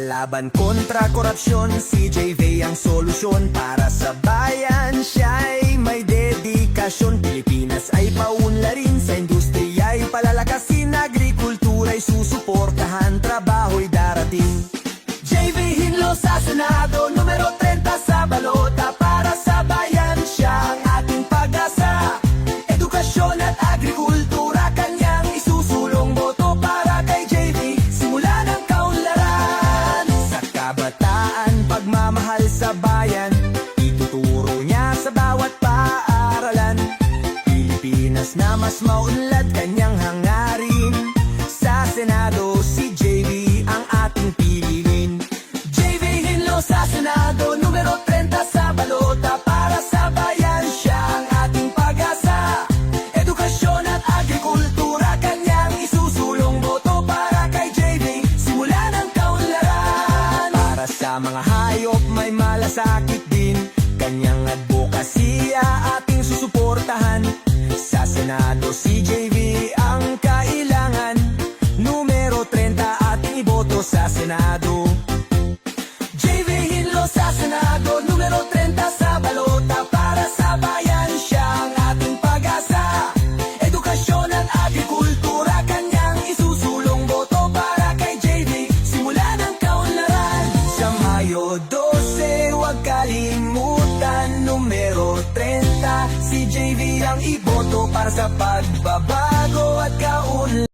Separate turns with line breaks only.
Laban kontra korupsyon, si JV ang solusyon. Para sa bayan, siya'y may dedikasyon. Pilipinas ay paunlarin, sa industriya ay palalakasin. Agrikultura'y susuportahan, trabaho'y darating. JV Hinlo sa Senado, numero 30 sa balota. Para sa bayan, siya ang ating pag-asa. Edukasyon at agrikultura, kanyang isusulong boto. Para kay JV, simula ng kaunlaran. Sa kabataan, pagmamahal sa bayan, ituturo niya sa bawat paaralan. Pilipinas na mas maunlad, kanyang hangarin. Sa Senado, si JV ang ating piliin. JV Hinlo sa Senado, numero 30 sa balota. Para sa bayan, siya ang ating pag-asa. Edukasyon at agrikultura, kanyang isusulong boto. Para kay JV, simula ng kaunlaran. Para sa mga hayop, may malasakit din, kanyang advokasya ating susuportahan. Sa Senado, si JV ang kailangan. Numero 30 ating iboto sa Senado. JV Hinlo sa Senado, numero 30 sa balota. Para sa bayan, siya ang ating pag-asa. Edukasyon at agrikultura, kanyang isusulong boto. Para kay JV, simula ng kaunlaran. Sa Mayo 12, huwag kalimutan, numero 30, si JV ang iboto. Para sa pagbabago at kaunlaran.